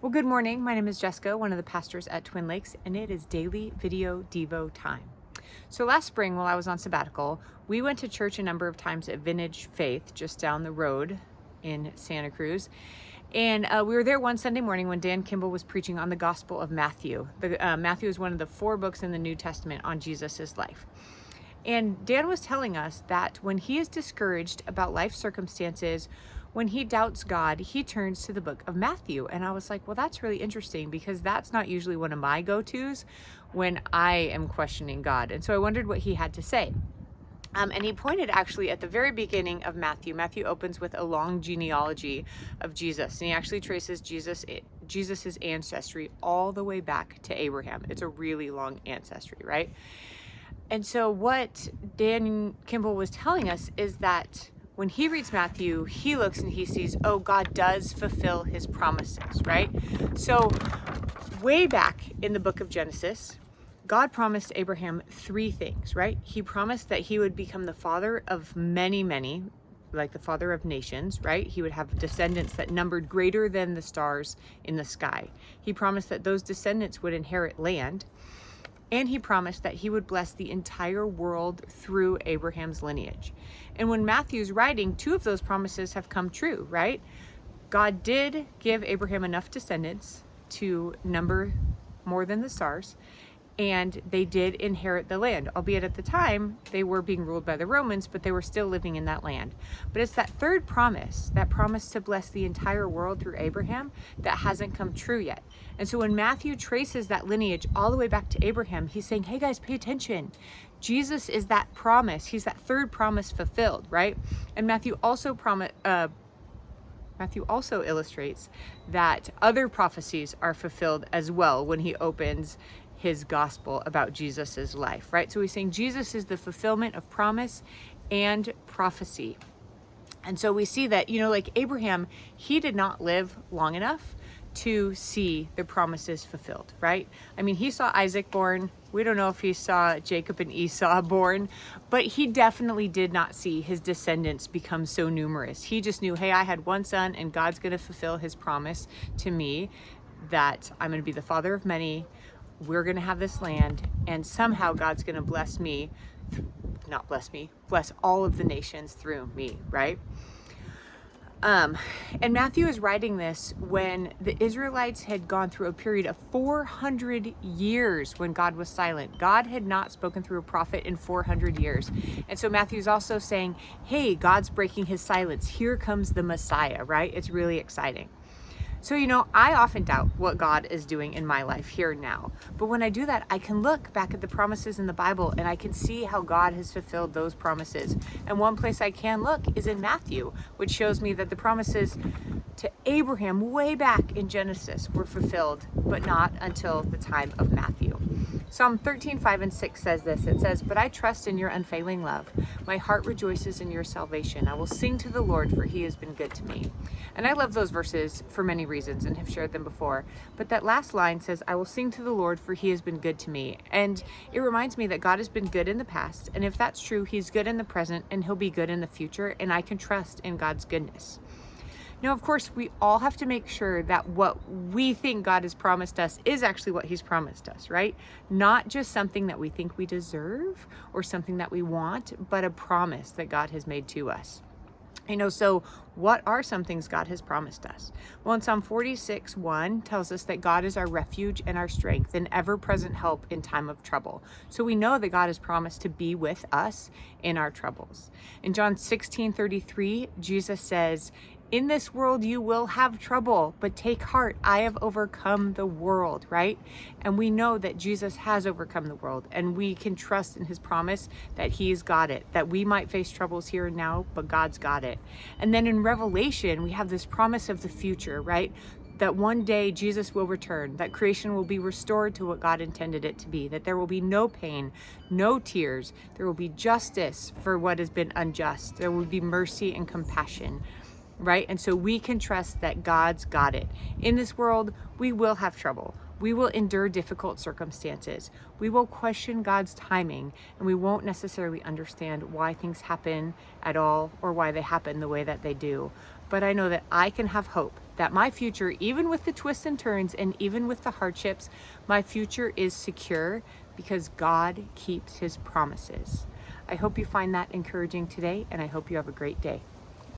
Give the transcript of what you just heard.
Well, good morning. My name is Jessica, one of the pastors at Twin Lakes, and it is daily video Devo time. So last spring, while I was on sabbatical, we went to church a number of times at Vintage Faith, just down the road in Santa Cruz. And we were there one Sunday morning when Dan Kimball was preaching on the Gospel of Matthew. Matthew is one of the 4 books in the New Testament on Jesus's life. And Dan was telling us that when he is discouraged about life circumstances, when he doubts God, he turns to the book of Matthew. And I was like, well, that's really interesting because that's not usually one of my go-tos when I am questioning God. And so I wondered what he had to say. And he pointed actually at the very beginning of Matthew. Matthew opens with a long genealogy of Jesus, and he actually traces Jesus's ancestry all the way back to Abraham. It's a really long ancestry, right? And so what Dan Kimball was telling us is that when he reads Matthew, he looks and he sees, oh, God does fulfill his promises, right? So way back in the book of Genesis, God promised Abraham 3 things, right? He promised that he would become the father of many, many, like the father of nations, right? He would have descendants that numbered greater than the stars in the sky. He promised that those descendants would inherit land. And he promised that he would bless the entire world through Abraham's lineage. And when Matthew's writing, 2 of those promises have come true, right? God did give Abraham enough descendants to number more than the stars, and they did inherit the land, albeit at the time they were being ruled by the Romans, but they were still living in that land. But it's that 3rd promise, that promise to bless the entire world through Abraham, that hasn't come true yet. And so when Matthew traces that lineage all the way back to Abraham, he's saying, hey guys, pay attention. Jesus is that promise. He's that 3rd promise fulfilled, right? And Matthew also illustrates that other prophecies are fulfilled as well when he opens his gospel about Jesus's life, right? So he's saying Jesus is the fulfillment of promise and prophecy. And so we see that, like Abraham, he did not live long enough to see the promises fulfilled, right? I mean, he saw Isaac born. We don't know if he saw Jacob and Esau born, but he definitely did not see his descendants become so numerous. He just knew, hey, I had one son and God's going to fulfill his promise to me that I'm going to be the father of many. We're going to have this land, and somehow God's going to bless me, bless all of the nations through me, right? And Matthew is writing this when the Israelites had gone through a period of 400 years when God was silent. God had not spoken through a prophet in 400 years. And so Matthew's also saying, hey, God's breaking his silence. Here comes the Messiah, right? It's really exciting. So, I often doubt what God is doing in my life here now. But when I do that, I can look back at the promises in the Bible and I can see how God has fulfilled those promises. And one place I can look is in Matthew, which shows me that the promises to Abraham way back in Genesis were fulfilled, but not until the time of Matthew. Psalm 13:5-6 says this. It says, but I trust in your unfailing love. My heart rejoices in your salvation. I will sing to the Lord, for he has been good to me. And I love those verses for many reasons and have shared them before. But that last line says, I will sing to the Lord, for he has been good to me. And it reminds me that God has been good in the past. And if that's true, he's good in the present and he'll be good in the future. And I can trust in God's goodness. Now, of course, we all have to make sure that what we think God has promised us is actually what he's promised us, right? Not just something that we think we deserve or something that we want, but a promise that God has made to us. So what are some things God has promised us? Well, in Psalm 46:1 tells us that God is our refuge and our strength and ever-present help in time of trouble. So we know that God has promised to be with us in our troubles. In John 16:33, Jesus says, in this world you will have trouble, but take heart, I have overcome the world, right? And we know that Jesus has overcome the world, and we can trust in his promise that he's got it, that we might face troubles here and now, but God's got it. And then in Revelation, we have this promise of the future, right? That one day Jesus will return, that creation will be restored to what God intended it to be, that there will be no pain, no tears, there will be justice for what has been unjust, there will be mercy and compassion, right? And so we can trust that God's got it. In this world, we will have trouble. We will endure difficult circumstances. We will question God's timing, and we won't necessarily understand why things happen at all or why they happen the way that they do. But I know that I can have hope that my future, even with the twists and turns and even with the hardships, my future is secure because God keeps his promises. I hope you find that encouraging today, and I hope you have a great day.